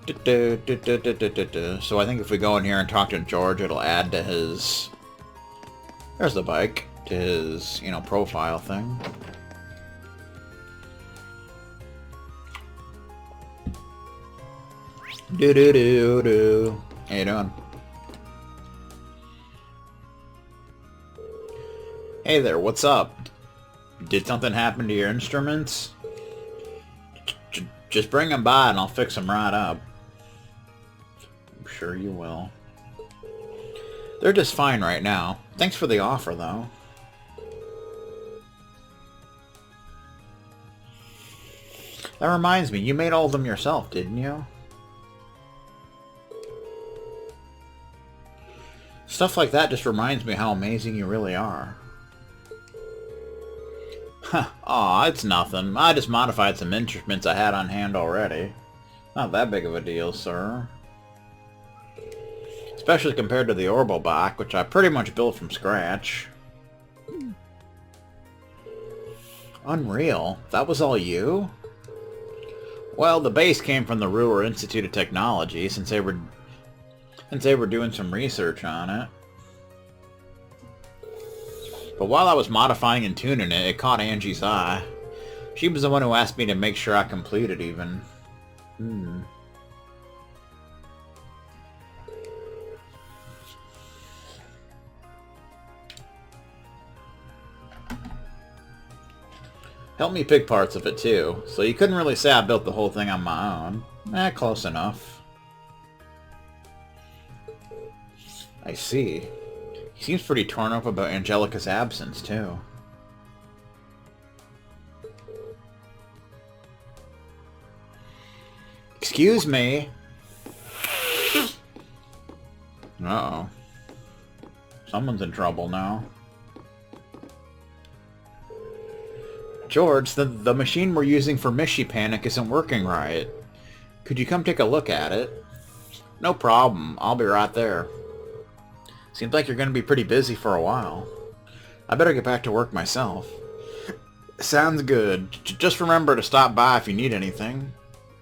So I think if we go in here and talk to George, it'll add to his... There's the bike. To his, you know, profile thing. Do. How you doing? Hey there, what's up? Did something happen to your instruments? Just bring them by and I'll fix them right up. I'm sure you will. They're just fine right now. Thanks for the offer, though. That reminds me, you made all of them yourself, didn't you? Stuff like that just reminds me how amazing you really are. Huh, aw, it's nothing. I just modified some instruments I had on hand already. Not that big of a deal, sir. Especially compared to the Orbobach, which I pretty much built from scratch. Unreal. That was all you? Well, the base came from the Ruhr Institute of Technology, since they were doing some research on it. But while I was modifying and tuning it, it caught Angie's eye. She was the one who asked me to make sure I completed even. Helped me pick parts of it too, so you couldn't really say I built the whole thing on my own. Close enough. I see. He seems pretty torn up about Angelica's absence, too. Excuse me? Uh-oh. Someone's in trouble now. George, the machine we're using for Mishy Panic isn't working right. Could you come take a look at it? No problem. I'll be right there. Seems like you're going to be pretty busy for a while. I better get back to work myself. Sounds good. Just remember to stop by if you need anything.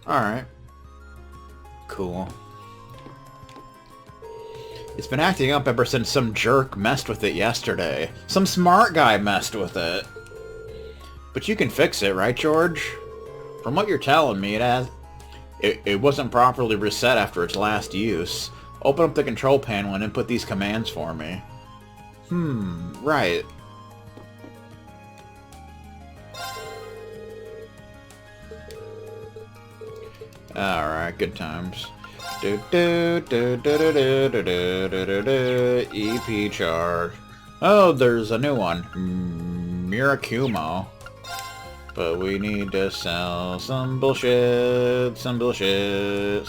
Alright. Cool. It's been acting up ever since some jerk messed with it yesterday. Some smart guy messed with it. But you can fix it, right, George? From what you're telling me, it wasn't properly reset after its last use. Open up the control panel and input these commands for me. Right. Alright, good times. EP charge. Oh, there's a new one. Mirakumo. But we need to sell some bullshit, some bullshit.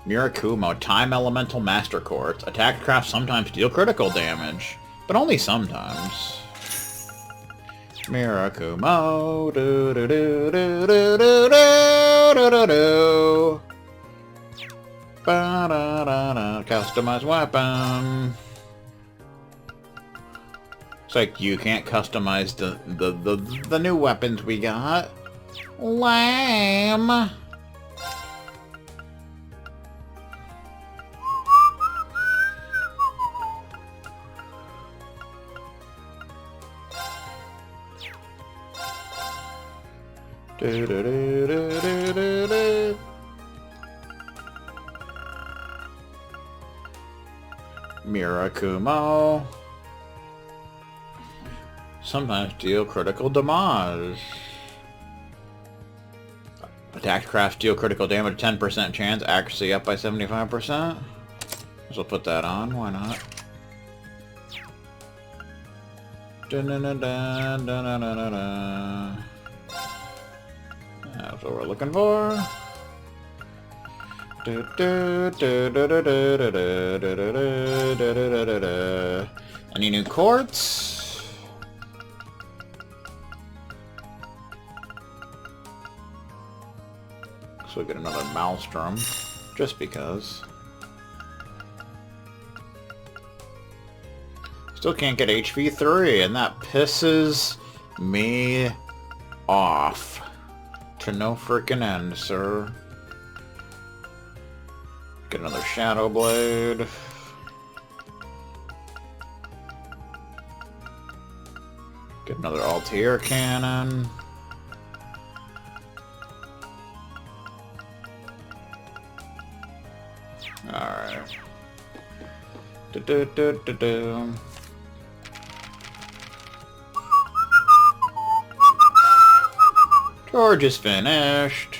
Mirakumo, Time Elemental Master Quartz. Attack craft sometimes deal critical damage, but only sometimes. Mirakumo, Customize weapon. It's like you can't customize the new weapons we got. Lame. Mirakumo. Sometimes deal critical damage. Attack craft deal critical damage 10% chance, accuracy up by 75%. So put that on, why not? That's what we're looking for. Any new quartz? So we get another Maelstrom, just because. Still can't get HV3, and that pisses me off. To no frickin' end, sir. Get another Shadow Blade. Get another Altair Cannon. Alright. George is finished.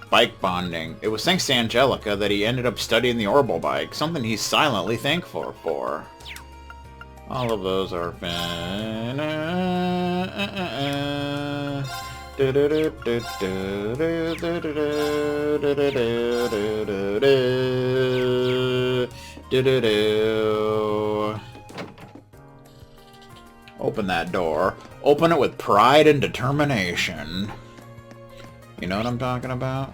Bike bonding. It was thanks to Angelica that he ended up studying the orbital bike, something he's silently thankful for. All of those are finished. Open that door. Open it with pride and determination. You know what I'm talking about?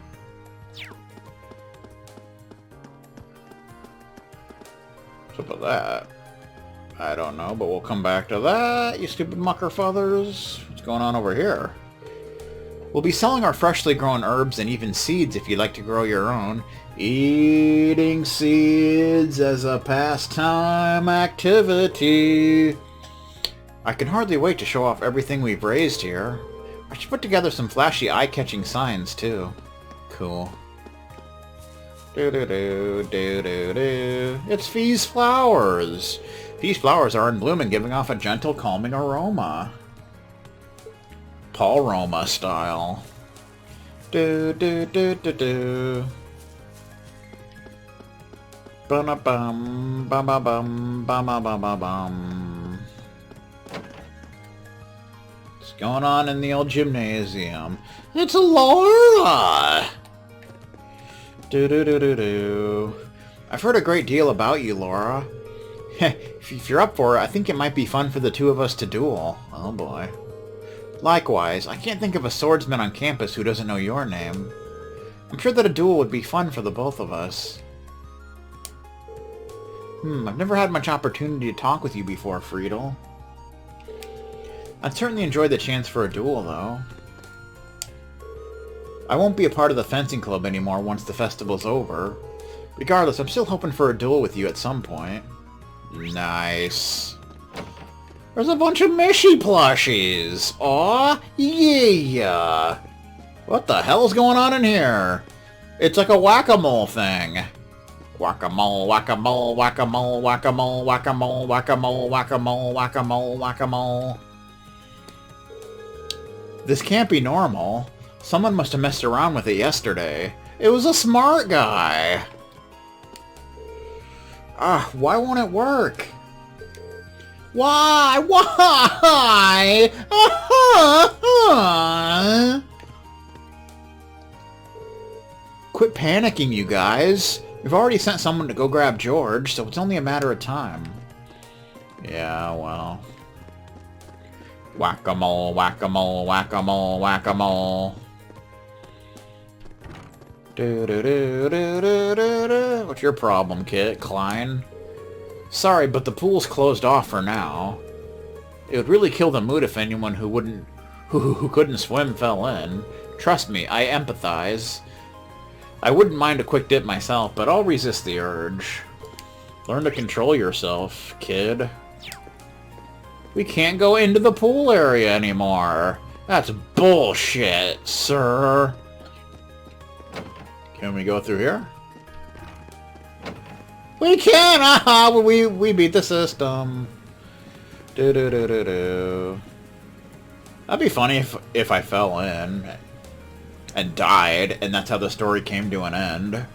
What's up with that? I don't know, but we'll come back to that, you stupid muckerfuthers. What's going on over here? We'll be selling our freshly grown herbs and even seeds if you'd like to grow your own. Eating seeds as a pastime activity. I can hardly wait to show off everything we've raised here. I should put together some flashy eye-catching signs, too. Cool. It's Fee's flowers! Fee's flowers are in bloom and giving off a gentle, calming aroma. Paul Roma style. Ba-na-bum, ba-ba-bum, ba-ba-bum. What's going on in the old gymnasium? It's Laura! Do-do-do-do-do. I've heard a great deal about you, Laura. If you're up for it, I think it might be fun for the two of us to duel. Oh boy. Likewise, I can't think of a swordsman on campus who doesn't know your name. I'm sure that a duel would be fun for the both of us. I've never had much opportunity to talk with you before, Friedel. I'd certainly enjoy the chance for a duel, though. I won't be a part of the fencing club anymore once the festival's over. Regardless, I'm still hoping for a duel with you at some point. Nice. There's a bunch of Mishy plushies! Aw, yeah! What the hell's going on in here? It's like a whack-a-mole thing. Whack-a-mole, whack-a-mole, whack-a-mole, whack-a-mole, whack-a-mole, whack-a-mole, whack-a-mole, whack-a-mole, whack-a-mole. This can't be normal. Someone must have messed around with it yesterday. It was a smart guy. Why won't it work? Why? Why? Quit panicking, you guys. We've already sent someone to go grab George, so it's only a matter of time. Yeah, well. Whack-a-mole, whack-a-mole, whack-a-mole, whack-a-mole. What's your problem, kid? Klein? Sorry, but the pool's closed off for now. It would really kill the mood if anyone who couldn't swim fell in. Trust me, I empathize. I wouldn't mind a quick dip myself, but I'll resist the urge. Learn to control yourself, kid. We can't go into the pool area anymore. That's bullshit, sir. Can we go through here? We can! We beat the system. That'd be funny if I fell in and died, and that's how the story came to an end.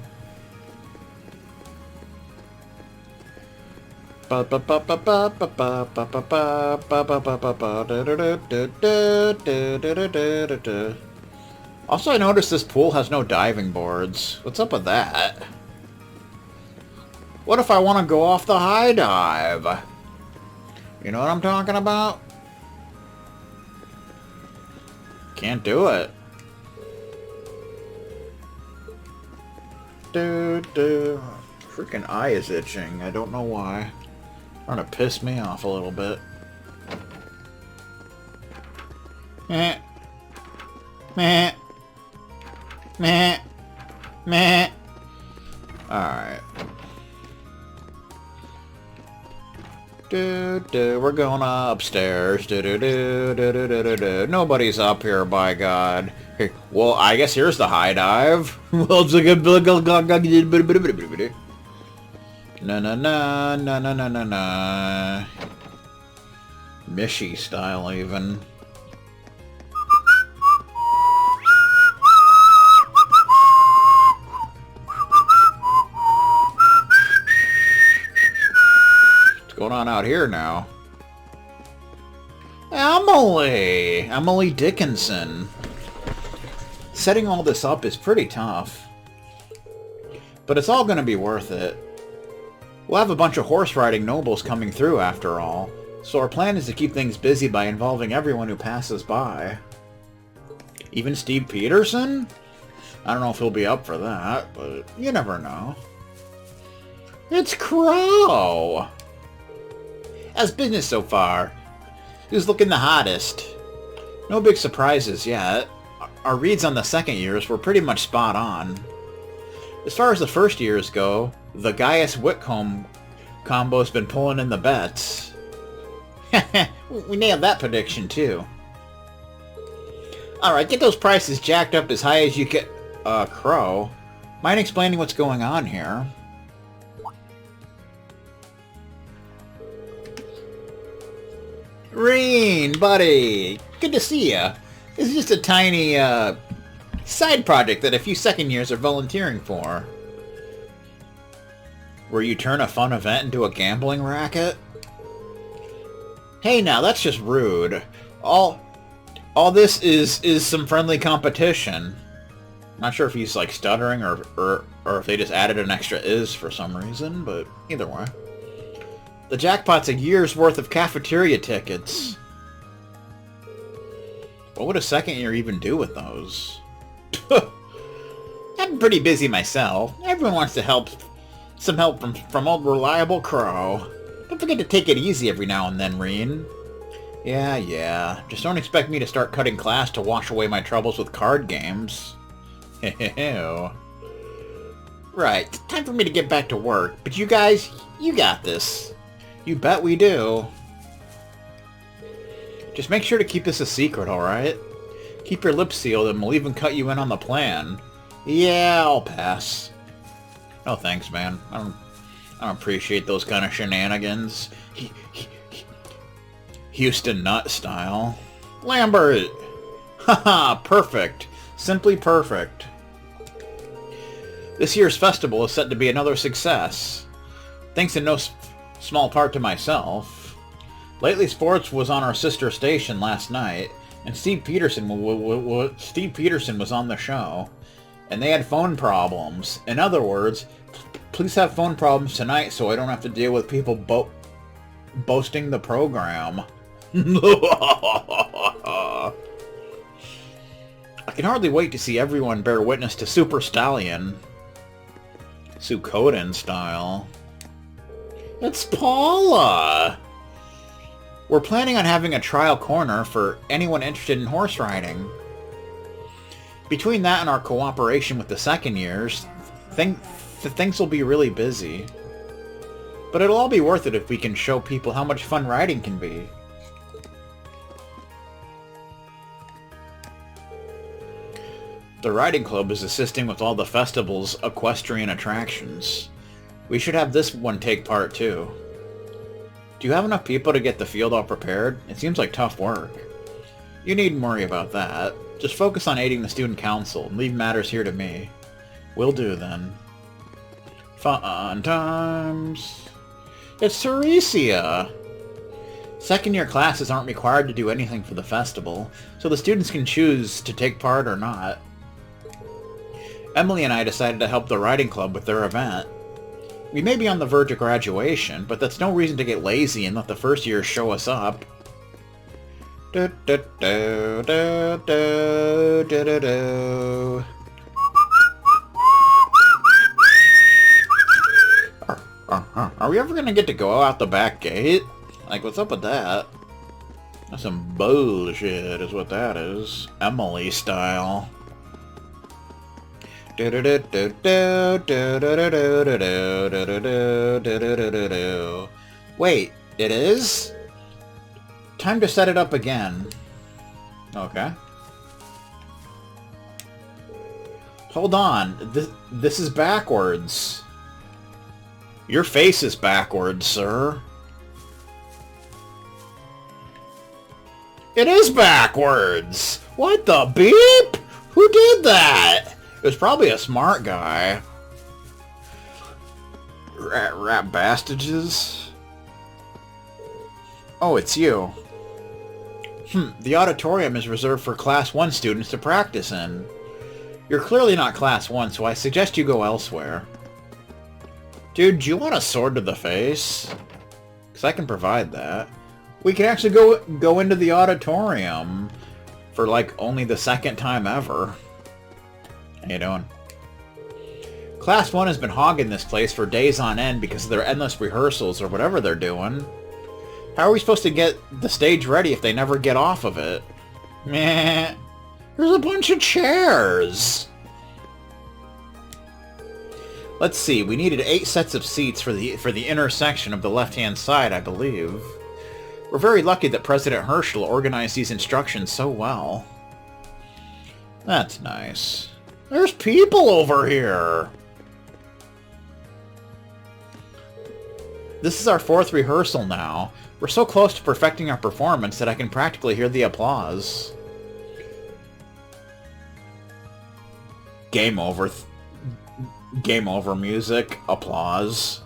Also, I noticed this pool has no diving boards. What's up with that? What if I want to go off the high dive? You know what I'm talking about? Can't do it. Freaking eye is itching. I don't know why. Trying to piss me off a little bit. Meh. Meh. Meh. Meh. Alright. We're going upstairs. Nobody's up here, by God. Hey, well, I guess here's the high dive. Na na na na na na na na. Mishy style, even. What's going on out here now? Emily Dickinson. Setting all this up is pretty tough, but it's all going to be worth it. We'll have a bunch of horse riding nobles coming through after all, so our plan is to keep things busy by involving everyone who passes by. Even Steve Peterson? I don't know if he'll be up for that, but you never know. It's Crow! How's business so far? Who's looking the hottest? No big surprises yet. Our reads on the second years were pretty much spot on. As far as the first years go, the Gaius-Whitcomb combo's been pulling in the bets. We nailed that prediction too. Alright, get those prices jacked up as high as you can. Crow. Mind explaining what's going on here? Reen, buddy! Good to see ya. This is just a tiny, side project that a few second years are volunteering for. Where you turn a fun event into a gambling racket? Hey now, that's just rude. All this is some friendly competition. Not sure if he's like stuttering or if they just added an extra is for some reason, but either way. The jackpot's a year's worth of cafeteria tickets. What would a second year even do with those? I'm pretty busy myself. Everyone wants to some help from old reliable Crow. Don't forget to take it easy every now and then, Reen. Yeah. Just don't expect me to start cutting class to wash away my troubles with card games. Right, time for me to get back to work. But you guys, you got this. You bet we do. Just make sure to keep this a secret, alright? Keep your lips sealed and we'll even cut you in on the plan. Yeah, I'll pass. No thanks, man. I don't appreciate those kind of shenanigans. Houston Nut style. Lambert! Haha, perfect. Simply perfect. This year's festival is set to be another success. Thanks in no small part to myself. Lately Sports was on our sister station last night, and Steve Peterson was on the show, and they had phone problems. In other words, please have phone problems tonight so I don't have to deal with people boasting the program. I can hardly wait to see everyone bear witness to Super Stallion. Suikoden style. It's Paula! We're planning on having a trial corner for anyone interested in horse riding. Between that and our cooperation with the second years, things will be really busy. But it'll all be worth it if we can show people how much fun riding can be. The riding club is assisting with all the festival's equestrian attractions. We should have this one take part too. Do you have enough people to get the field all prepared? It seems like tough work. You needn't worry about that. Just focus on aiding the student council and leave matters here to me. Will do then. Fun times. It's Teresia! Second year classes aren't required to do anything for the festival, so the students can choose to take part or not. Emily and I decided to help the riding club with their event. We may be on the verge of graduation, but that's no reason to get lazy and let the first years show us up. Are we ever gonna get to go out the back gate? Like, what's up with that? That's some bullshit is what that is. Emily style. Wait, it is? Time to set it up again. Okay. Hold on. This is backwards. Your face is backwards, sir. It is backwards! What the beep? Who did that? It was probably a smart guy. Rat bastages. Oh, it's you. The auditorium is reserved for Class 1 students to practice in. You're clearly not Class 1, so I suggest you go elsewhere. Dude, do you want a sword to the face? Because I can provide that. We can actually go into the auditorium for, like, only the second time ever. How you doing? Class 1 has been hogging this place for days on end because of their endless rehearsals or whatever they're doing. How are we supposed to get the stage ready if they never get off of it? Meh. There's a bunch of chairs. Let's see, we needed 8 sets of seats for the intersection of the left-hand side, I believe. We're very lucky that President Herschel organized these instructions so well. That's nice. There's people over here! This is our 4th rehearsal now. We're so close to perfecting our performance that I can practically hear the applause. Game over. Game over music. Applause.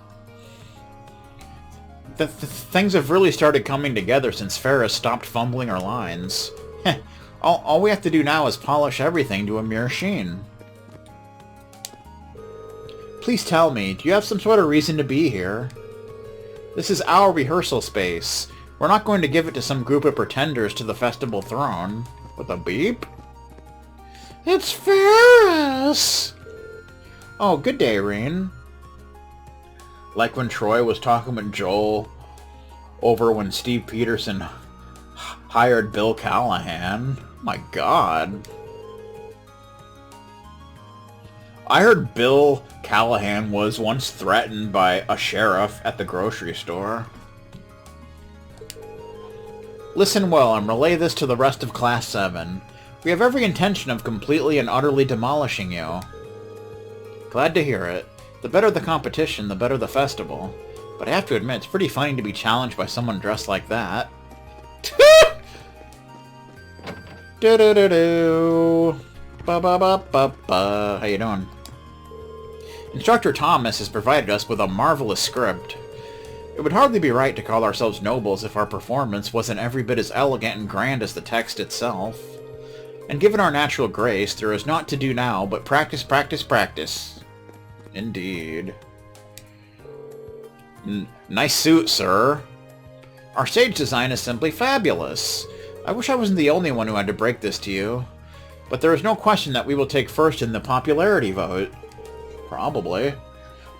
Things have really started coming together since Ferris stopped fumbling her lines. all we have to do now is polish everything to a mere sheen. Please tell me, do you have some sort of reason to be here? This is our rehearsal space. We're not going to give it to some group of pretenders to the festival throne. With a beep? It's Ferris! Oh, good day, Reen. Like when Troy was talking with Joel over when Steve Peterson hired Bill Callahan. My God. I heard Bill Callahan was once threatened by a sheriff at the grocery store. Listen well and relay this to the rest of Class 7. We have every intention of completely and utterly demolishing you. Glad to hear it. The better the competition, the better the festival. But I have to admit, it's pretty funny to be challenged by someone dressed like that. Do-do-do-do. Ba-ba-ba-ba-ba. How you doing? Instructor Thomas has provided us with a marvelous script. It would hardly be right to call ourselves nobles if our performance wasn't every bit as elegant and grand as the text itself. And given our natural grace, there is naught to do now but practice, practice, practice. Indeed. Nice suit, sir. Our stage design is simply fabulous. I wish I wasn't the only one who had to break this to you. But there is no question that we will take first in the popularity vote. Probably.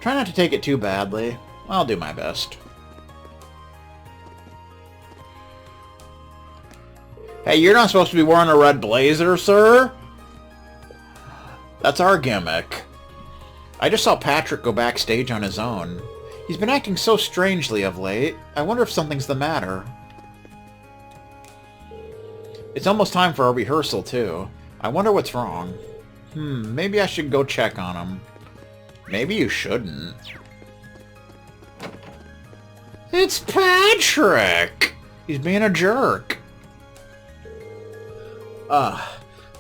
Try not to take it too badly. I'll do my best. Hey, you're not supposed to be wearing a red blazer, sir? That's our gimmick. I just saw Patrick go backstage on his own. He's been acting so strangely of late. I wonder if something's the matter. It's almost time for our rehearsal, too. I wonder what's wrong. Maybe I should go check on him. Maybe you shouldn't. It's Patrick! He's being a jerk.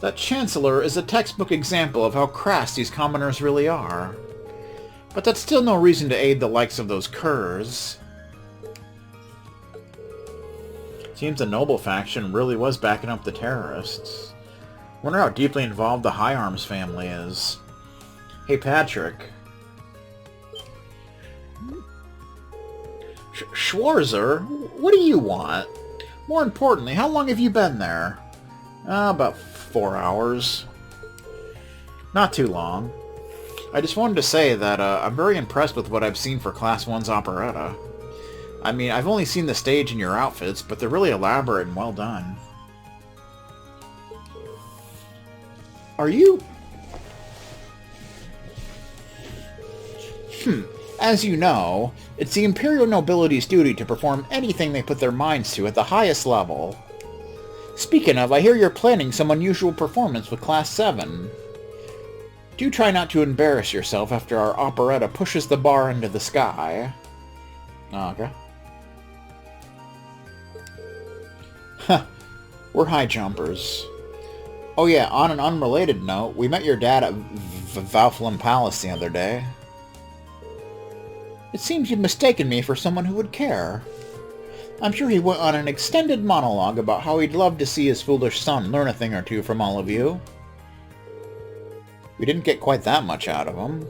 That Chancellor is a textbook example of how crass these commoners really are. But that's still no reason to aid the likes of those curs. Seems the noble faction really was backing up the terrorists. Wonder how deeply involved the High Arms family is. Hey, Patrick. Schwarzer, what do you want? More importantly, how long have you been there? About 4 hours. Not too long. I just wanted to say that I'm very impressed with what I've seen for Class 1's operetta. I mean, I've only seen the stage and your outfits, but they're really elaborate and well done. Are you... As you know, it's the Imperial Nobility's duty to perform anything they put their minds to at the highest level. Speaking of, I hear you're planning some unusual performance with Class 7. Do try not to embarrass yourself after our operetta pushes the bar into the sky. Okay. Huh. We're high jumpers. Oh yeah, on an unrelated note, we met your dad at Falcom Palace the other day. It seems you've mistaken me for someone who would care. I'm sure he went on an extended monologue about how he'd love to see his foolish son learn a thing or two from all of you. We didn't get quite that much out of him.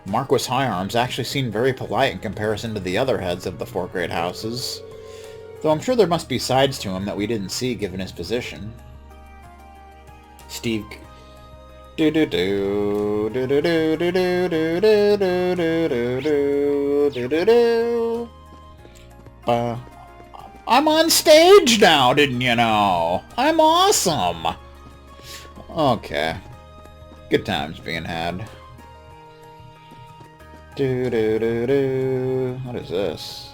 Marquis Higharms actually seemed very polite in comparison to the other heads of the 4 great houses, though I'm sure there must be sides to him that we didn't see given his position. Steve... I'm on stage now, didn't you know? I'm awesome! Okay. Good times being had. What is this?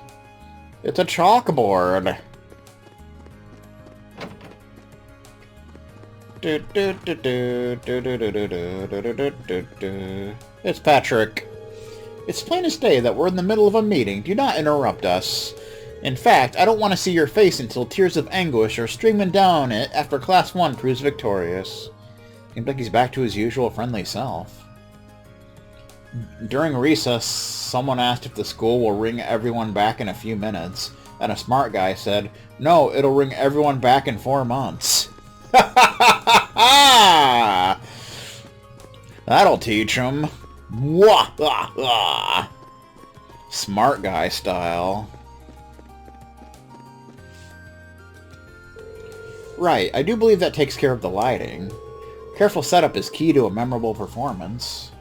It's a chalkboard. It's Patrick. It's plain as day that we're in the middle of a meeting. Do not interrupt us. In fact, I don't want to see your face until tears of anguish are streaming down it after Class 1 proves victorious. Seems like he's back to his usual friendly self. During recess, someone asked if the school will ring everyone back in a few minutes, and a smart guy said, "No, it'll ring everyone back in 4 months." That'll teach him. Smart guy style. Right, I do believe that takes care of the lighting. Careful setup is key to a memorable performance.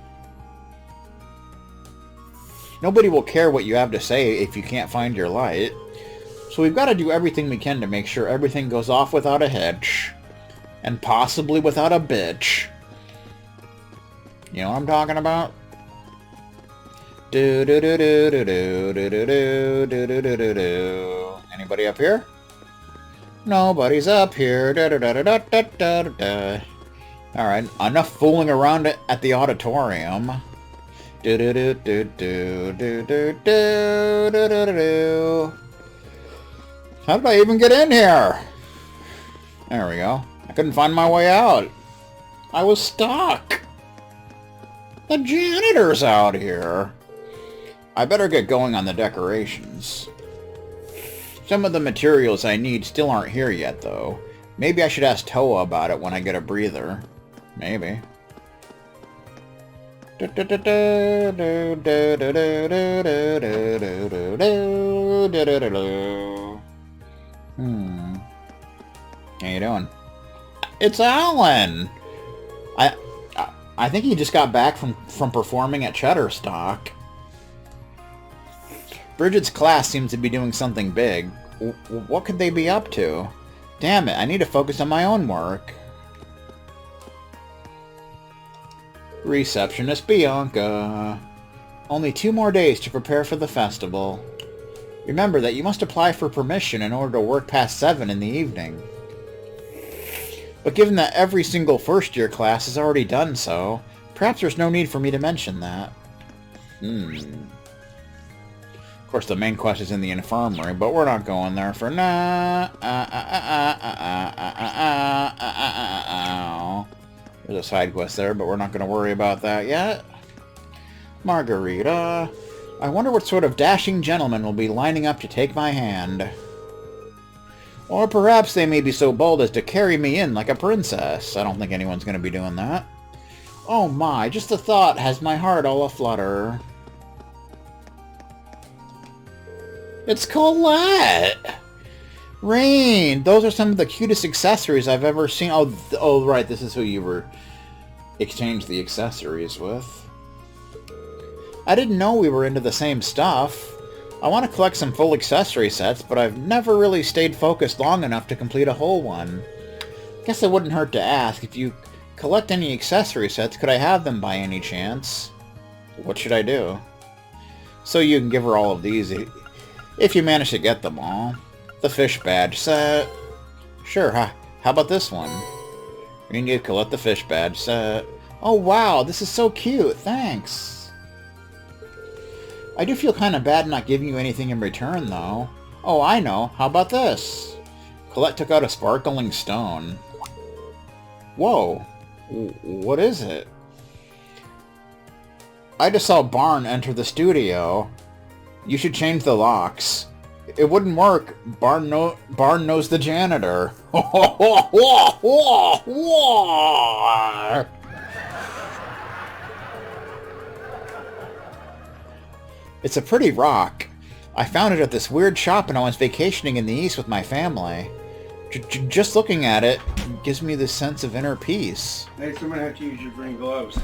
Nobody will care what you have to say if you can't find your light. So we've got to do everything we can to make sure everything goes off without a hitch. And possibly without a bitch. You know what I'm talking about? Anybody up here? Nobody's up here. Alright, enough fooling around at the auditorium. How did I even get in here? There we go. I couldn't find my way out. I was stuck. The janitor's out here. I better get going on the decorations. Some of the materials I need still aren't here yet, though. Maybe I should ask Toa about it when I get a breather. Maybe. How you doing? It's Alan! I think he just got back from performing at Shutterstock. Bridget's class seems to be doing something big. What could they be up to? Damn it, I need to focus on my own work. Receptionist Bianca. Only 2 more days to prepare for the festival. Remember that you must apply for permission in order to work past 7 in the evening. But given that every single first-year class has already done so, perhaps there's no need for me to mention that. Of course, the main quest is in the infirmary, but we're not going there for now. There's a side quest there, but we're not going to worry about that yet. Margarita. I wonder what sort of dashing gentleman will be lining up to take my hand. Or perhaps they may be so bold as to carry me in like a princess. I don't think anyone's going to be doing that. Oh my, just the thought has my heart all aflutter. It's Colette! Rain! Those are some of the cutest accessories I've ever seen. Oh, right, this is who you were exchanged the accessories with. I didn't know we were into the same stuff. I want to collect some full accessory sets, but I've never really stayed focused long enough to complete a whole one. Guess it wouldn't hurt to ask, if you collect any accessory sets, could I have them by any chance? What should I do? So you can give her all of these if you manage to get them all. The fish badge set. Sure, how about this one? You need to collect the fish badge set. Oh wow, this is so cute, thanks. I do feel kind of bad not giving you anything in return, though. Oh, I know, how about this? Colette took out a sparkling stone. Whoa, what is it? I just saw Barn enter the studio. You should change the locks. It wouldn't work. Barn knows the janitor. It's a pretty rock. I found it at this weird shop when I was vacationing in the East with my family. Just looking at it gives me this sense of inner peace. Next, I'm gonna have to use your green gloves.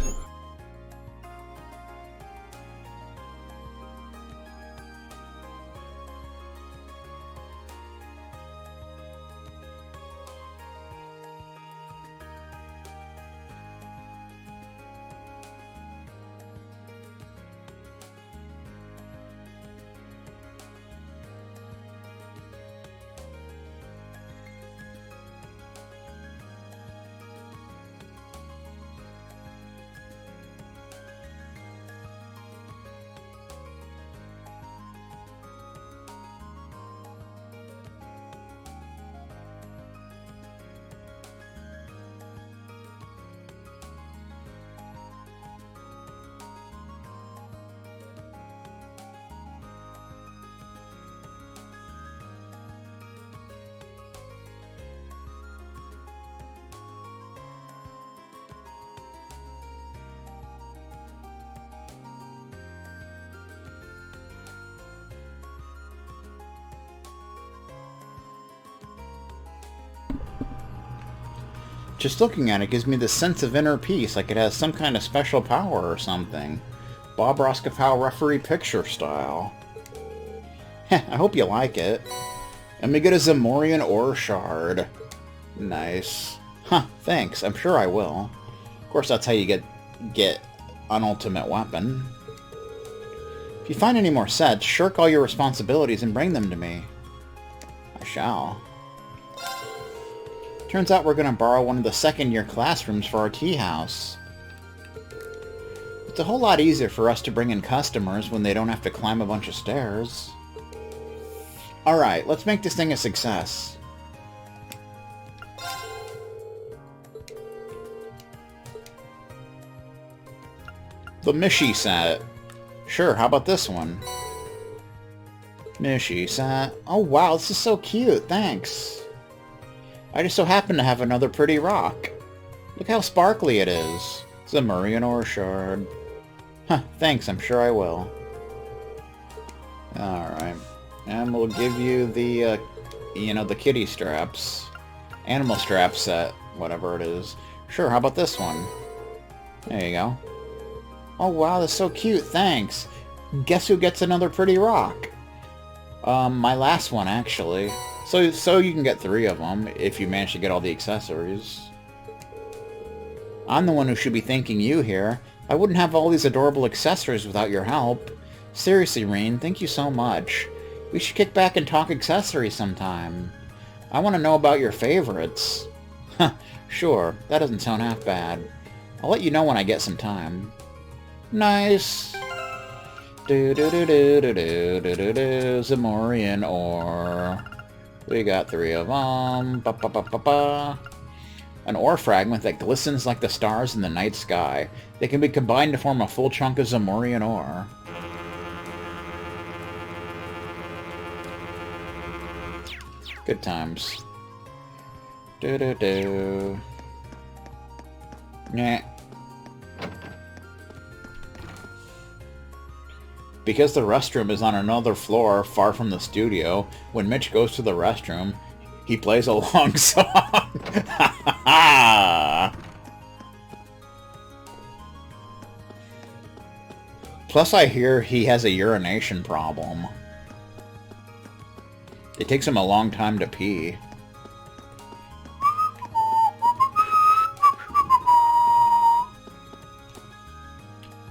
Just looking at it gives me this sense of inner peace, like it has some kind of special power or something. Bob Roscoe referee picture style. Heh, I hope you like it. And we get a Zamorian ore shard. Nice. Huh, thanks. I'm sure I will. Of course, that's how you get an ultimate weapon. If you find any more sets, shirk all your responsibilities and bring them to me. I shall. Turns out we're going to borrow one of the second-year classrooms for our tea house. It's a whole lot easier for us to bring in customers when they don't have to climb a bunch of stairs. Alright, let's make this thing a success. The Mishi set. Sure, how about this one? Mishi set. Oh wow, this is so cute, thanks. I just so happen to have another pretty rock. Look how sparkly it is. It's a Zamorian ore shard. Huh, thanks, I'm sure I will. Alright. And we'll give you the, the kitty straps. Animal strap set, whatever it is. Sure, how about this one? There you go. Oh wow, that's so cute, thanks. Guess who gets another pretty rock? My last one, actually. So you can get 3 of them, if you manage to get all the accessories. I'm the one who should be thanking you here. I wouldn't have all these adorable accessories without your help. Seriously, Reen, thank you so much. We should kick back and talk accessories sometime. I want to know about your favorites. Huh, sure, that doesn't sound half bad. I'll let you know when I get some time. Nice. Zamorian ore. We got 3 of them. An ore fragment that glistens like the stars in the night sky. They can be combined to form a full chunk of Zamorian ore. Good times. Nah. Because the restroom is on another floor far from the studio, when Mitch goes to the restroom, he plays a long song. Plus I hear he has a urination problem. It takes him a long time to pee.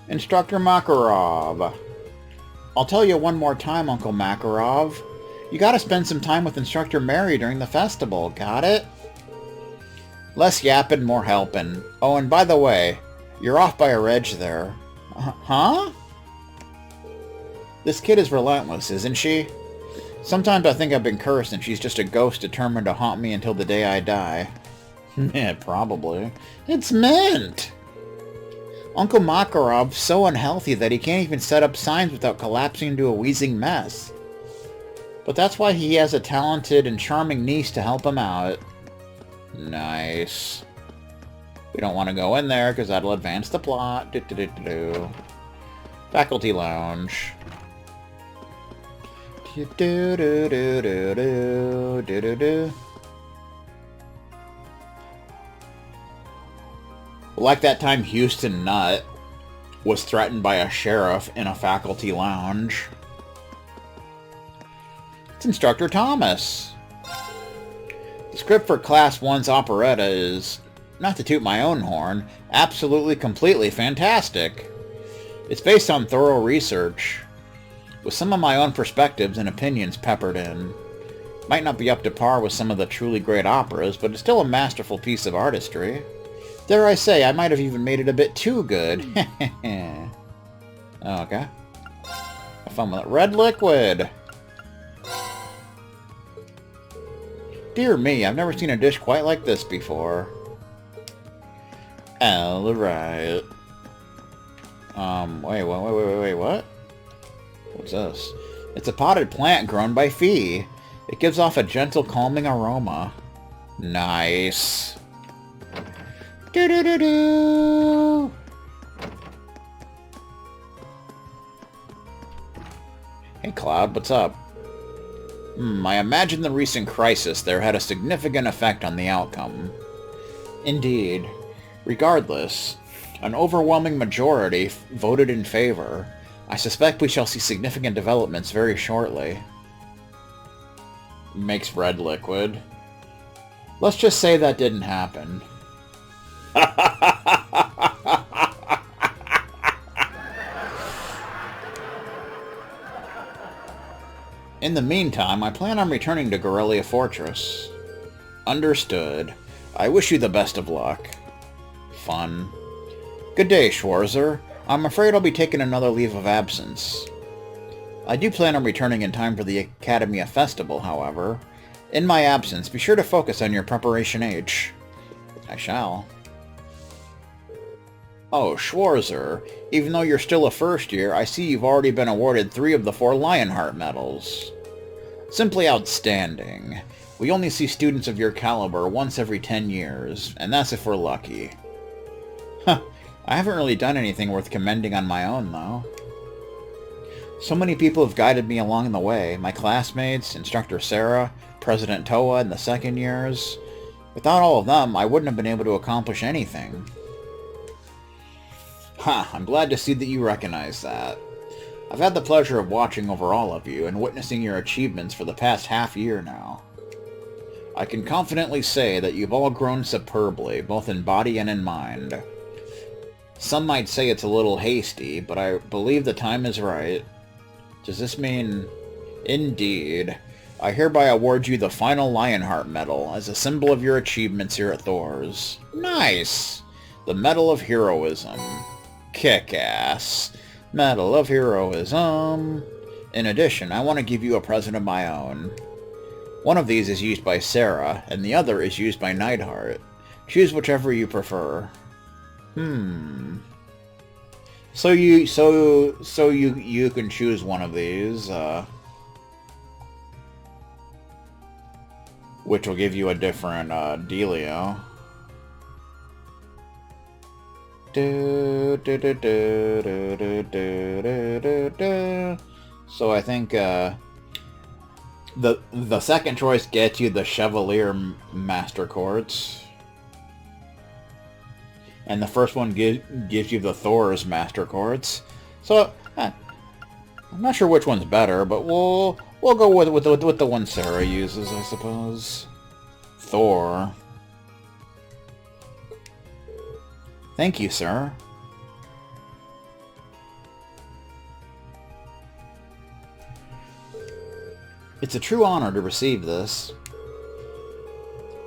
Instructor Makarov. I'll tell you one more time, Uncle Makarov. You gotta spend some time with Instructor Mary during the festival, got it? Less yapping, more helping. Oh, and by the way, you're off by a reg there. Huh? This kid is relentless, isn't she? Sometimes I think I've been cursed and she's just a ghost determined to haunt me until the day I die. Yeah, probably. It's meant! Uncle Makarov's so unhealthy that he can't even set up signs without collapsing into a wheezing mess. But that's why he has a talented and charming niece to help him out. Nice. We don't want to go in there because that'll advance the plot. Do-do-do-do-do. Faculty Lounge. Do-do-do-do-do-do-do-do. Like that time Houston Nutt was threatened by a sheriff in a faculty lounge. It's Instructor Thomas. The script for Class 1's operetta is, not to toot my own horn, absolutely completely fantastic. It's based on thorough research, with some of my own perspectives and opinions peppered in. Might not be up to par with some of the truly great operas, but it's still a masterful piece of artistry. Dare I say, I might have even made it a bit too good. Okay. Have fun with it. Red liquid! Dear me, I've never seen a dish quite like this before. Alright. Wait, what? What's this? It's a potted plant grown by Fee. It gives off a gentle, calming aroma. Nice. Do-do-do-do! Hey, Cloud, what's up? I imagine the recent crisis there had a significant effect on the outcome. Indeed. Regardless, an overwhelming majority voted in favor. I suspect we shall see significant developments very shortly. Makes red liquid. Let's just say that didn't happen. In the meantime, I plan on returning to Gorelia Fortress. Understood. I wish you the best of luck. Fun. Good day, Schwarzer. I'm afraid I'll be taking another leave of absence. I do plan on returning in time for the Academia Festival, however. In my absence, be sure to focus on your Preparation H. I shall. Oh, Schwarzer, even though you're still a first year, I see you've already been awarded 3 of the 4 Lionheart medals. Simply outstanding. We only see students of your caliber once every 10 years, and that's if we're lucky. Huh, I haven't really done anything worth commending on my own, though. So many people have guided me along the way. My classmates, Instructor Sarah, President Toa in the second years. Without all of them, I wouldn't have been able to accomplish anything. I'm glad to see that you recognize that. I've had the pleasure of watching over all of you and witnessing your achievements for the past half year now. I can confidently say that you've all grown superbly, both in body and in mind. Some might say it's a little hasty, but I believe the time is right. Does this mean... Indeed. I hereby award you the final Lionheart Medal as a symbol of your achievements here at Thor's. Nice! The Medal of Heroism. Kick-ass. Medal of Heroism. In addition, I want to give you a present of my own. One of these is used by Sarah, and the other is used by Neidhart. Choose whichever you prefer. So you can choose one of these, which will give you a different dealio. So I think the second choice gets you the Chevalier Master Quartz. And the first one gives you the Thor's Master Quartz. So, I'm not sure which one's better, but we'll We'll go with the one Sarah uses, I suppose. Thor. Thank you, sir. It's a true honor to receive this.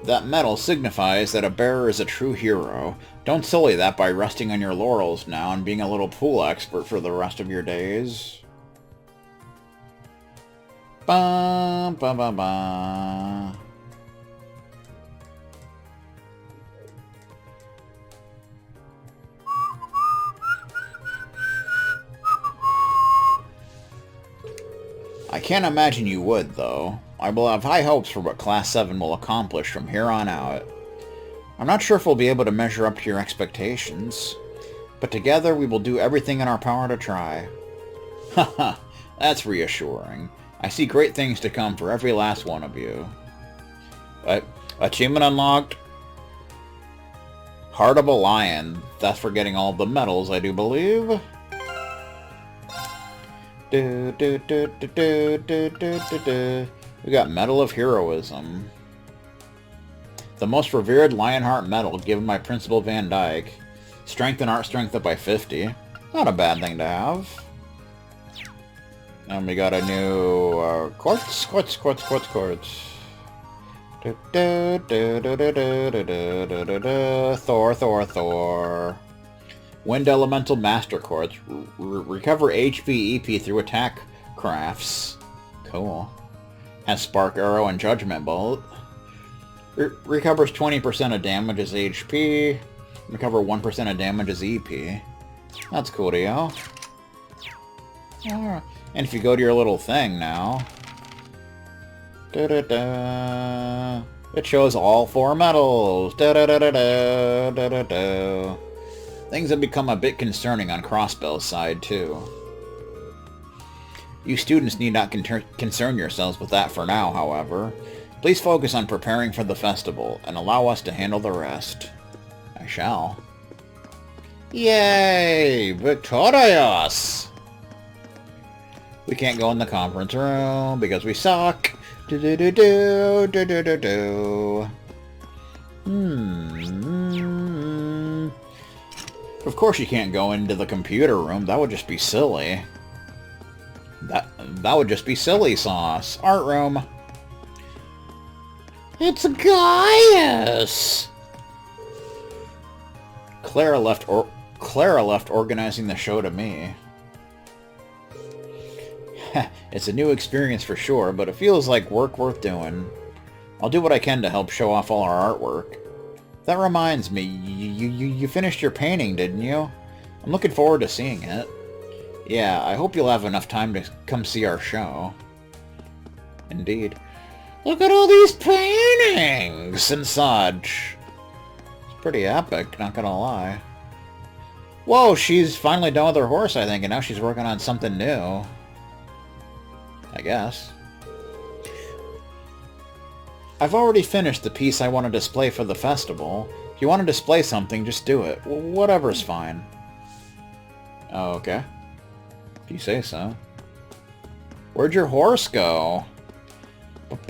That medal signifies that a bearer is a true hero. Don't sully that by resting on your laurels now and being a little pool expert for the rest of your days. Ba ba ba ba. I can't imagine you would, though. I will have high hopes for what Class 7 will accomplish from here on out. I'm not sure if we'll be able to measure up to your expectations, but together we will do everything in our power to try. Haha, that's reassuring. I see great things to come for every last one of you. Achievement unlocked. Heart of a Lion. That's for getting all the medals, I do believe. We got Medal of Heroism. The most revered Lionheart medal given by Principal Van Dyke. Strength and art strength up by 50. Not a bad thing to have. And we got a new quartz. Thor. Wind Elemental Master Quartz. Recover HP EP through attack crafts. Cool. Has Spark Arrow and Judgment Bolt. Recovers 20% of damage as HP. Recover 1% of damage as EP. That's cool to you. And if you go to your little thing now... it shows all 4 medals. Things have become a bit concerning on Crossbell's side, too. You students need not concern yourselves with that for now, however. Please focus on preparing for the festival, and allow us to handle the rest. I shall. Yay! Victorious! We can't go in the conference room, because we suck. Of course you can't go into the computer room. That would just be silly. That would just be silly sauce. Art room. It's Gaius! Clara left organizing the show to me. It's a new experience for sure, but it feels like work worth doing. I'll do what I can to help show off all our artwork. That reminds me, you finished your painting, didn't you? I'm looking forward to seeing it. Yeah, I hope you'll have enough time to come see our show. Indeed. Look at all these paintings and such. It's pretty epic, not gonna lie. Whoa, she's finally done with her horse, I think, and now she's working on something new. I guess. I've already finished the piece I want to display for the festival. If you want to display something, just do it. Whatever's fine. Oh, okay. If you say so. Where'd your horse go? It's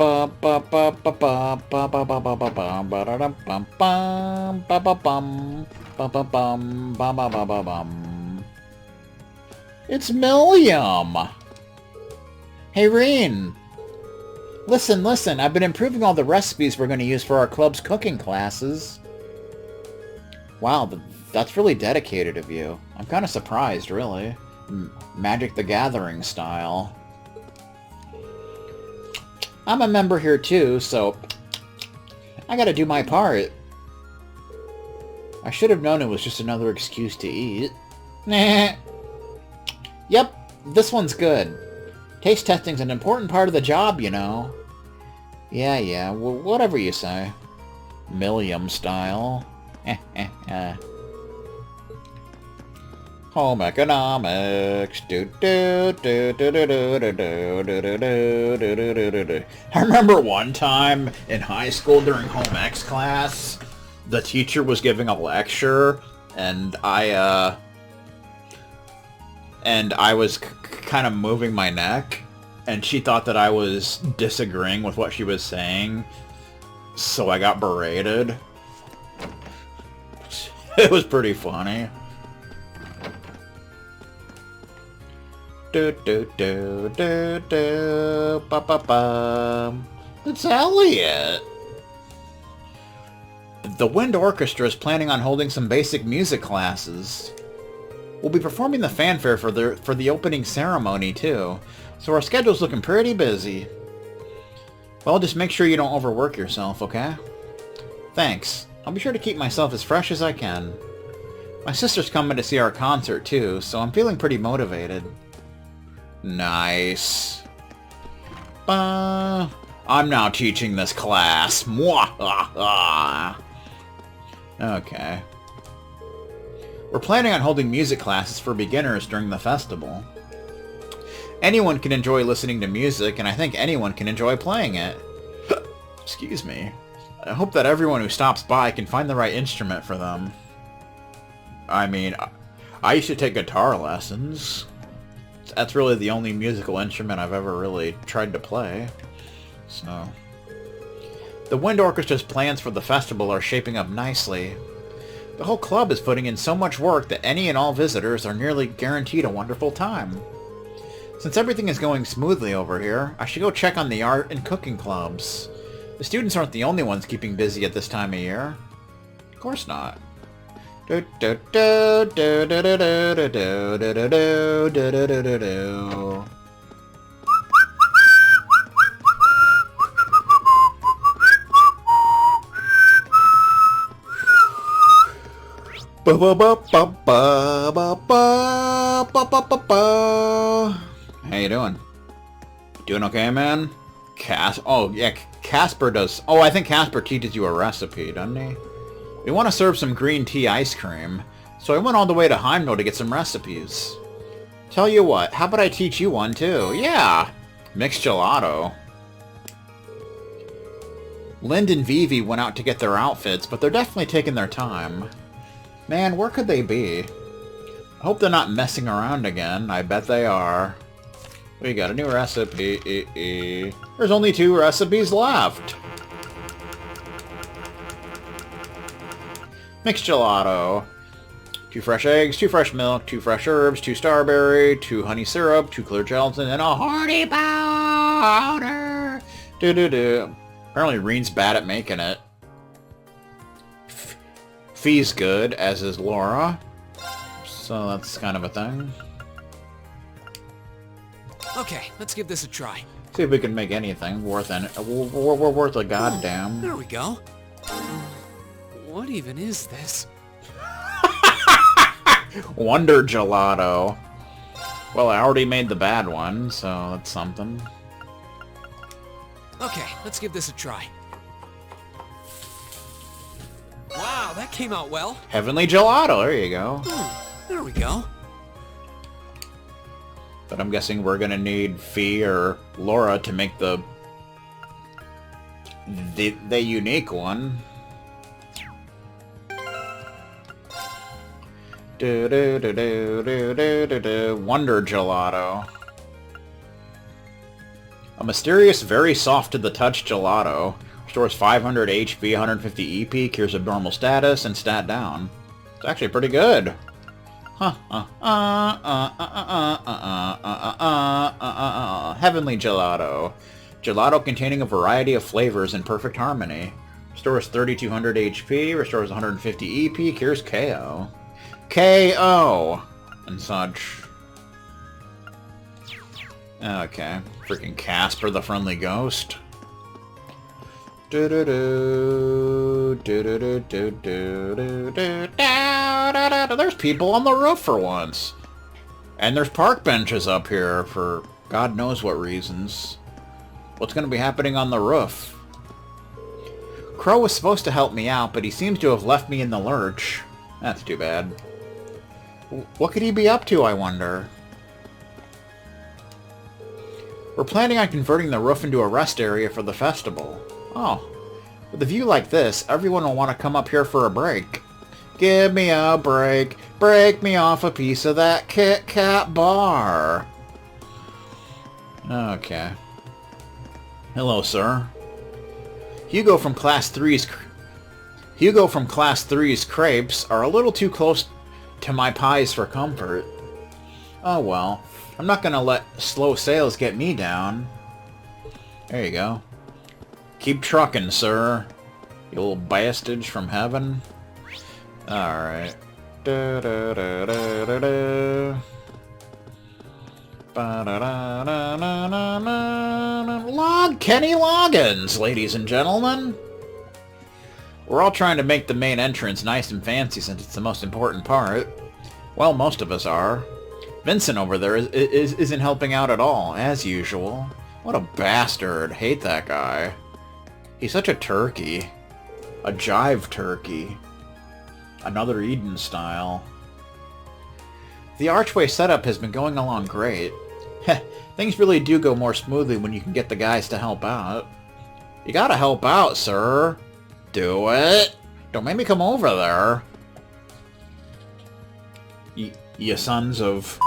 Milliam! Hey, Reen! Listen, I've been improving all the recipes we're going to use for our club's cooking classes. Wow, that's really dedicated of you. I'm kind of surprised, really. Magic the Gathering style. I'm a member here too, so I gotta do my part. I should have known it was just another excuse to eat. Nah. Yep, this one's good. Taste testing's an important part of the job, you know. Yeah, well, whatever you say. Milliam style. Home economics. I remember one time in high school during home ec class, the teacher was giving a lecture, and I was kind of moving my neck, and she thought that I was disagreeing with what she was saying, so I got berated. It was pretty funny. Do do do do do ba ba ba. It's Elliot. The Wind Orchestra is planning on holding some basic music classes. We'll be performing the fanfare for the opening ceremony too, so our schedule's looking pretty busy. Well, just make sure you don't overwork yourself, okay? Thanks. I'll be sure to keep myself as fresh as I can. My sister's coming to see our concert too, so I'm feeling pretty motivated. Nice. I'm now teaching this class. Mwah! Okay. We're planning on holding music classes for beginners during the festival. Anyone can enjoy listening to music, and I think anyone can enjoy playing it. Excuse me. I hope that everyone who stops by can find the right instrument for them. I mean, I used to take guitar lessons. That's really the only musical instrument I've ever really tried to play. So, the Wind Orchestra's plans for the festival are shaping up nicely. The whole club is putting in so much work that any and all visitors are nearly guaranteed a wonderful time. Since everything is going smoothly over here, I should go check on the art and cooking clubs. The students aren't the only ones keeping busy at this time of year. Of course not. Do do do do do do do do do do do do do do. Ba ba ba ba ba ba ba ba ba ba ba. How you doing? Doing okay, man? Oh yeah, Casper does. Oh, I think Casper teaches you a recipe, doesn't he? We want to serve some green tea ice cream, so I went all the way to Heimdall to get some recipes. Tell you what, how about I teach you one too? Yeah! Mixed gelato. Lind and Vivi went out to get their outfits, but they're definitely taking their time. Man, where could they be? I hope they're not messing around again. I bet they are. We got a new recipe. There's only 2 recipes left. Mixed gelato. 2 fresh eggs, 2 fresh milk, 2 fresh herbs, 2 starberry, 2 honey syrup, 2 clear gelatin, and a hearty powder. Do-do-do. Apparently Reen's bad at making it. Fee's good, as is Laura. So that's kind of a thing. Okay, let's give this a try. See if we can make anything worth we're worth a goddamn. There we go. What even is this? Wonder gelato. Well, I already made the bad one, so that's something. Okay, let's give this a try. Wow, that came out well. Heavenly gelato, there you go. There we go. But I'm guessing we're gonna need Fee or Laura to make the unique one. Do do do do do do do do. Wonder gelato. A mysterious, very soft to the touch gelato. Restores 500 HP, 150 EP, cures abnormal status, and stat down. It's actually pretty good. Heavenly gelato. Gelato containing a variety of flavors in perfect harmony. Restores 3200 HP, restores 150 EP, cures KO. KO! And such. Okay. Freaking Casper the Friendly Ghost. There's people on the roof for once. And there's park benches up here for God knows what reasons. What's going to be happening on the roof? Crow was supposed to help me out, but he seems to have left me in the lurch. That's too bad. What could he be up to, I wonder? We're planning on converting the roof into a rest area for the festival. Oh. With a view like this, everyone will want to come up here for a break. Give me a break. Break me off a piece of that Kit Kat bar. Okay. Hello, sir. Hugo from Class 3's crepes are a little too close to my pies for comfort. Oh well. I'm not gonna let slow sales get me down. There you go. Keep trucking, sir. You little bastards from heaven. Alright. Kenny Loggins, ladies and gentlemen. We're all trying to make the main entrance nice and fancy since it's the most important part. Well, most of us are. Vincent over there isn't helping out at all, as usual. What a bastard. Hate that guy. He's such a turkey. A jive turkey. Another Eden style. The archway setup has been going along great. Things really do go more smoothly when you can get the guys to help out. You gotta help out, sir. Do it. Don't make me come over there. You sons of...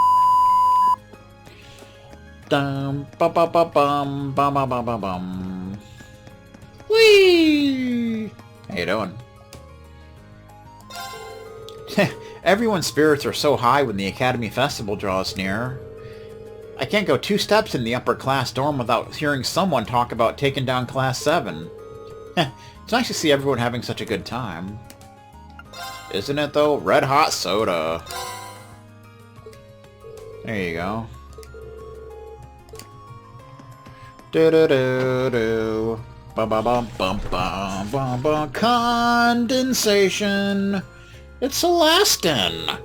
Dum ba ba ba bum ba ba ba ba bum. Whee! How you doing? Everyone's spirits are so high when the Academy Festival draws near. I can't go 2 steps in the upper class dorm without hearing someone talk about taking down Class 7. It's nice to see everyone having such a good time. Isn't it though? Red hot soda. There you go. Do-do-do-do. Ba-ba-bum-bum-bum-bum-bum. Condensation. It's Celestin.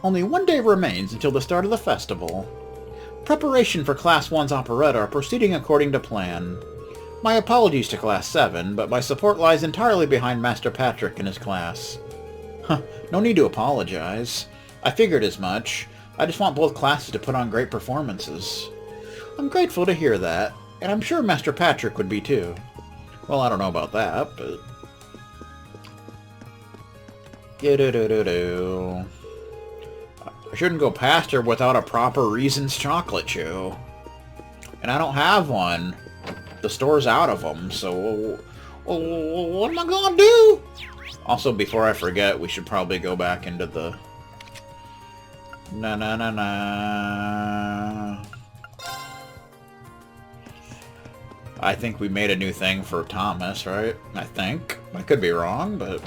Only 1 day remains until the start of the festival. Preparation for Class 1's operetta are proceeding according to plan. My apologies to Class 7, but my support lies entirely behind Master Patrick and his class. No need to apologize. I figured as much. I just want both classes to put on great performances. I'm grateful to hear that, and I'm sure Master Patrick would be too. Well, I don't know about that, but... Do-do-do-do-do. I shouldn't go past her without a proper Reasons chocolate chew. And I don't have one. The store's out of them, so... what am I gonna do? Also, before I forget, we should probably go back into the... Na-na-na-na... I think we made a new thing for Thomas, right? I think. I could be wrong, but...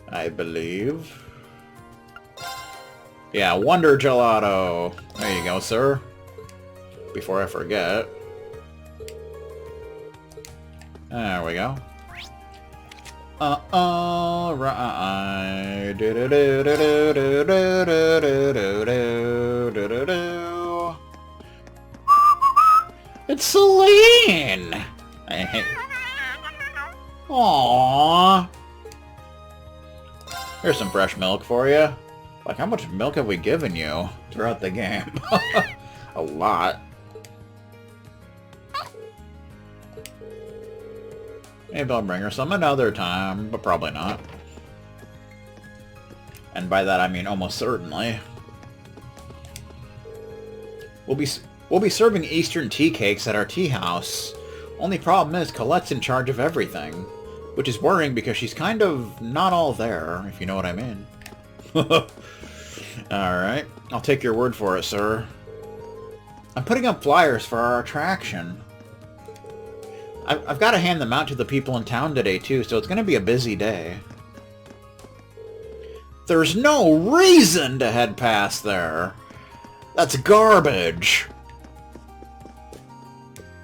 I believe... Yeah, Wonder Gelato! There you go, sir. Before I forget. There we go. Alright. It's Celine! Aww. Here's some fresh milk for you. Like, how much milk have we given you throughout the game? A lot. Maybe I'll bring her some another time, but probably not. And by that I mean almost certainly. We'll be serving Eastern tea cakes at our tea house. Only problem is Colette's in charge of everything, which is worrying because she's kind of not all there, if you know what I mean. Alright, I'll take your word for it, sir. I'm putting up flyers for our attraction. I've got to hand them out to the people in town today, too, so it's going to be a busy day. There's no reason to head past there. That's garbage.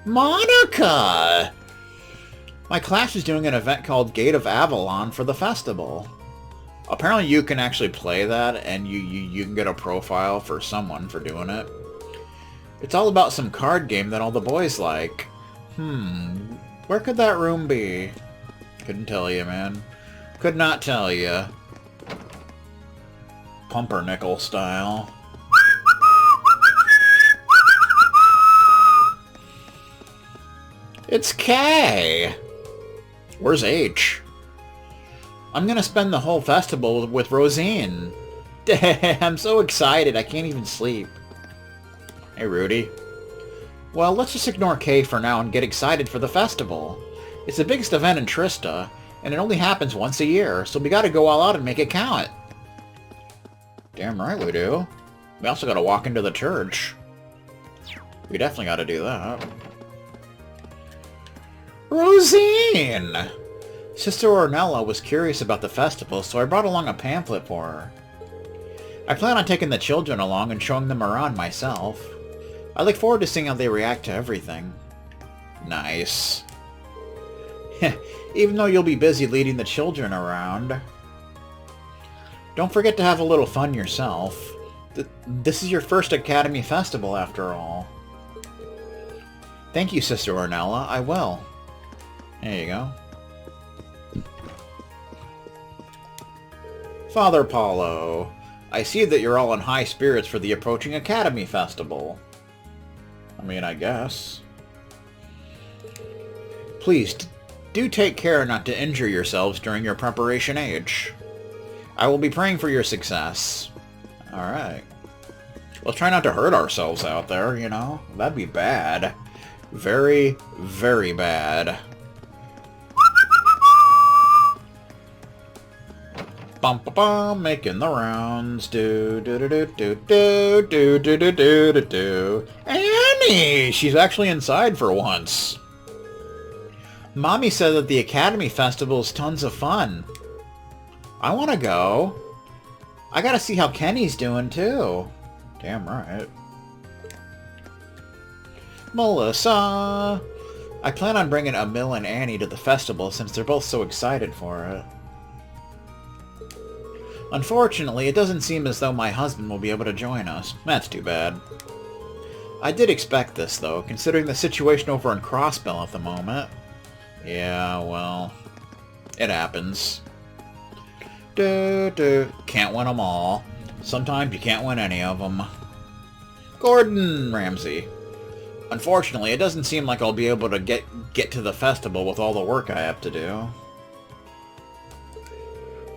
Monica! My class is doing an event called Gate of Avalon for the festival. Apparently you can actually play that, and you can get a profile for someone for doing it. It's all about some card game that all the boys like. Where could that room be? Couldn't tell you, man. Could not tell you. Pumpernickel style. It's K! Where's H? I'm gonna spend the whole festival with Rosine. I'm so excited, I can't even sleep. Hey, Rudy. Well, let's just ignore Kay for now and get excited for the festival. It's the biggest event in Trista, and it only happens once a year, so we gotta go all out and make it count. Damn right we do. We also gotta walk into the church. We definitely gotta do that. Rosine! Sister Ornella was curious about the festival, so I brought along a pamphlet for her. I plan on taking the children along and showing them around myself. I look forward to seeing how they react to everything. Nice. Even though you'll be busy leading the children around. Don't forget to have a little fun yourself. This is your first Academy Festival, after all. Thank you, Sister Ornella. I will. There you go. Father Paulo, I see that you're all in high spirits for the approaching Academy Festival. I mean, I guess. Please, do take care not to injure yourselves during your preparation age. I will be praying for your success. Alright. Let's try not to hurt ourselves out there, you know? That'd be bad. Very, very bad. Bum ba bum, making the rounds. Do do do do do do do do do do do do. Annie! She's actually inside for once. Mommy said that the Academy Festival is tons of fun. I want to go. I gotta see how Kenny's doing too. Damn right. Melissa! I plan on bringing Emil and Annie to the festival since they're both so excited for it. Unfortunately, it doesn't seem as though my husband will be able to join us. That's too bad. I did expect this, though, considering the situation over in Crossbell at the moment. Yeah, well, it happens. Can't win them all. Sometimes you can't win any of them. Gordon Ramsay. Unfortunately, it doesn't seem like I'll be able to get to the festival with all the work I have to do.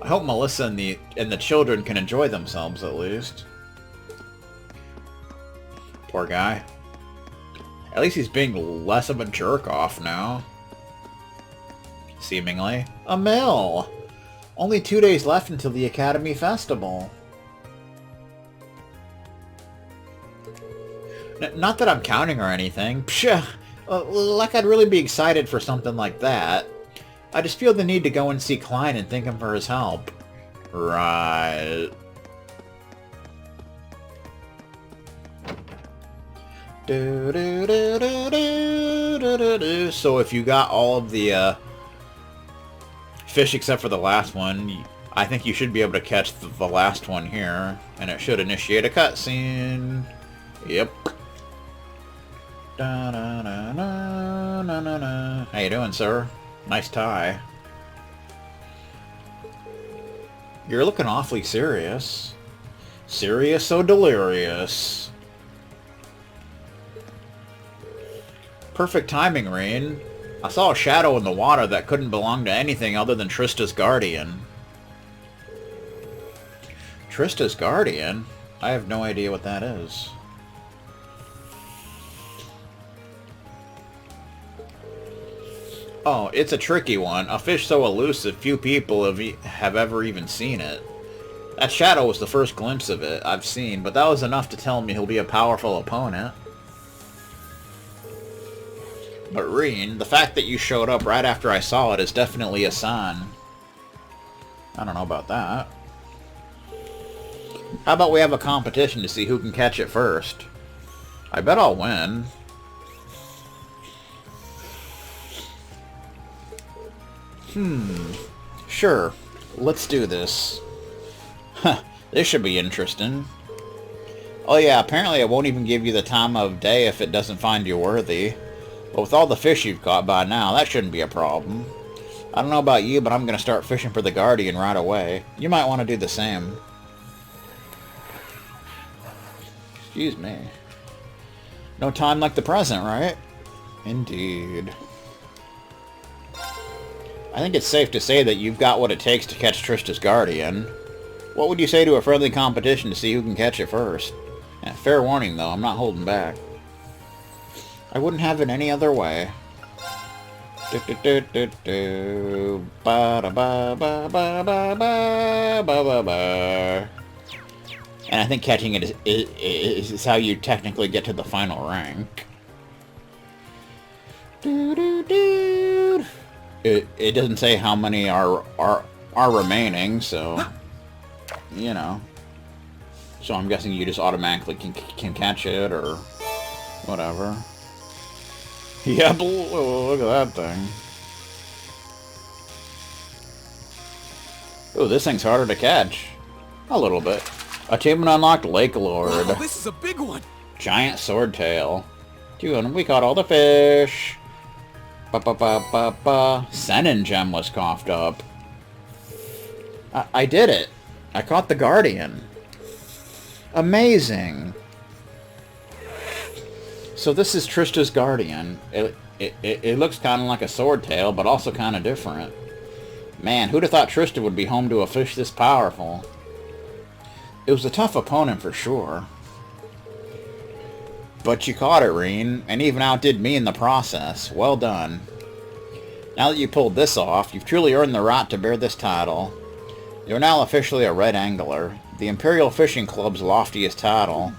I hope Melissa and the children can enjoy themselves at least. Poor guy. At least he's being less of a jerk-off now. Seemingly. Emil! Only 2 days left until the Academy Festival. Not that I'm counting or anything. Pshh! Like I'd really be excited for something like that. I just feel the need to go and see Klein and thank him for his help. Right. So if you got all of the fish except for the last one, I think you should be able to catch the last one here, and it should initiate a cutscene. Yep. How you doing, sir? Nice tie. You're looking awfully serious. Serious so delirious. Perfect timing, Rain. I saw a shadow in the water that couldn't belong to anything other than Trista's guardian. Trista's guardian? I have no idea what that is. Oh, it's a tricky one. A fish so elusive few people have ever even seen it. That shadow was the first glimpse of it I've seen, but that was enough to tell me he'll be a powerful opponent. But Reen, the fact that you showed up right after I saw it is definitely a sign. I don't know about that. How about we have a competition to see who can catch it first? I bet I'll win. Sure. Let's do this. Huh, this should be interesting. Oh yeah, apparently it won't even give you the time of day if it doesn't find you worthy. But with all the fish you've caught by now, that shouldn't be a problem. I don't know about you, but I'm going to start fishing for the Guardian right away. You might want to do the same. Excuse me. No time like the present, right? Indeed. I think it's safe to say that you've got what it takes to catch Trista's Guardian. What would you say to a friendly competition to see who can catch it first? Yeah, fair warning, though. I'm not holding back. I wouldn't have it any other way. Do-do-do-do-do. Ba-da-ba-ba-ba-ba-ba-ba-ba. And I think catching it is how you technically get to the final rank. It doesn't say how many are remaining, so you know. So I'm guessing you just automatically can catch it or whatever. Yeah, look at that thing. Oh, this thing's harder to catch. A little bit. Achievement unlocked, Lake Lord. Wow, this is a big one. Giant sword tail. Dude, we caught all the fish. Ba-ba-ba-ba-ba. Senin gem was coughed up. I did it. I caught the Guardian. Amazing. So this is Trista's Guardian. It looks kind of like a sword tail, but also kind of different. Man, who'd have thought Trista would be home to a fish this powerful? It was a tough opponent for sure. But you caught it, Reen, and even outdid me in the process. Well done. Now that you pulled this off, you've truly earned the right to bear this title. You're now officially a Red Angler, the Imperial Fishing Club's loftiest title.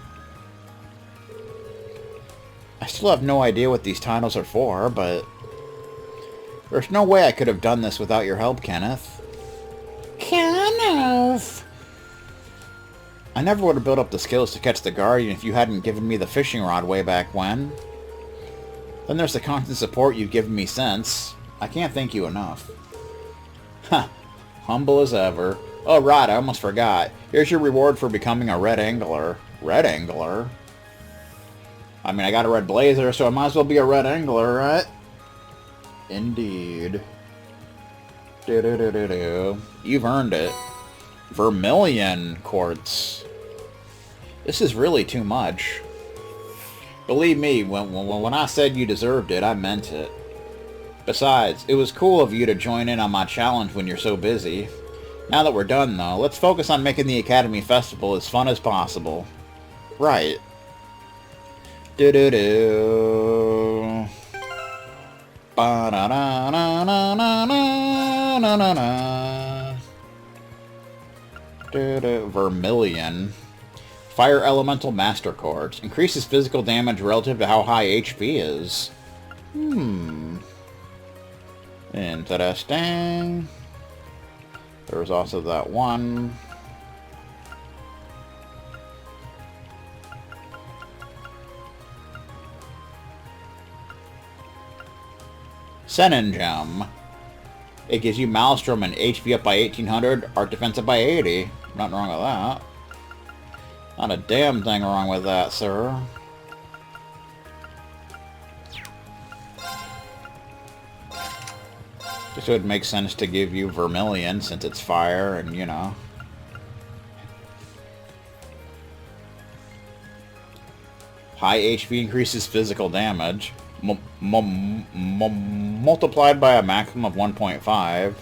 I still have no idea what these titles are for, but there's no way I could have done this without your help, Kenneth. Kenneth! I never would have built up the skills to catch the Guardian if you hadn't given me the fishing rod way back when. Then there's the constant support you've given me since. I can't thank you enough. Huh. Humble as ever. Oh, right, I almost forgot. Here's your reward for becoming a Red Angler. Red Angler? I mean, I got a red blazer, so I might as well be a Red Angler, right? Indeed. Do-do-do-do-do. You've earned it. Vermilion quartz. This is really too much. Believe me, when I said you deserved it, I meant it. Besides, it was cool of you to join in on my challenge when you're so busy. Now that we're done, though, let's focus on making the Academy Festival as fun as possible. Right. Do-do-do. Ba-da-da-da-da-da-da-da-da. Vermilion. Fire Elemental Master Quartz. Increases physical damage relative to how high HP is. Interesting. There's also that one. Senin Gem. It gives you Maelstrom and HP up by 1800, Art Defense up by 80. Nothing wrong with that. Not a damn thing wrong with that, sir. Just would make sense to give you Vermilion since it's fire and, you know. High HP increases physical damage. Multiplied by a maximum of 1.5.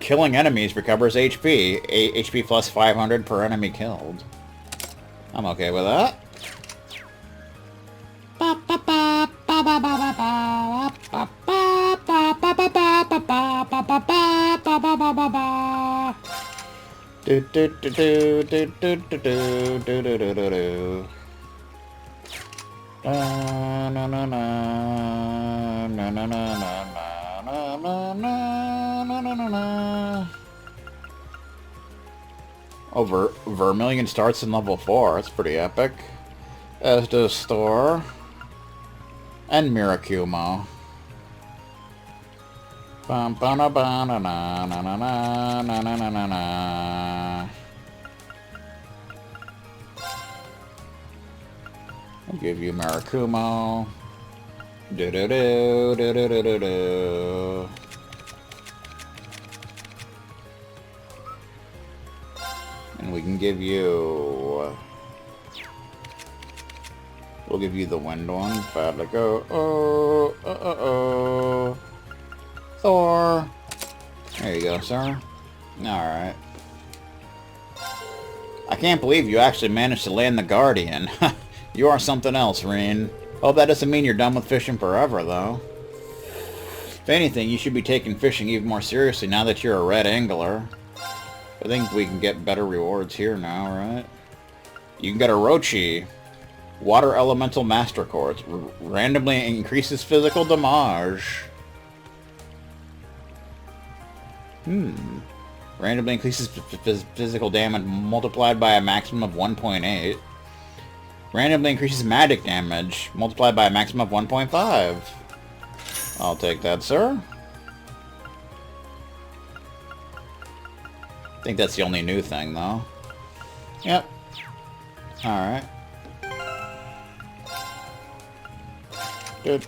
Killing enemies recovers HP. HP plus 500 per enemy killed. I'm okay with that. Oh, Vermilion starts in level 4. That's pretty epic. As does Thor. And Mirakumo. I'll give you Mirakumo. Do-do-do, and we can give you... We'll give you the wind one. Bad to go. Oh. Thor. There you go, sir. Alright. I can't believe you actually managed to land the Guardian. You are something else, Reen. Hope that doesn't mean you're done with fishing forever, though. If anything, you should be taking fishing even more seriously now that you're a red angler. I think we can get better rewards here now, right? You can get a Rochi. Water Elemental Master Quartz. Randomly increases physical damage. Randomly increases physical damage multiplied by a maximum of 1.8. Randomly increases magic damage multiplied by a maximum of 1.5. I'll take that, sir. I think that's the only new thing, though. Yep. Alright. This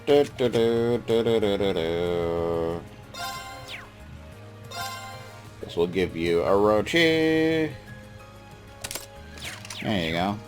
will give you a Rochi. There you go.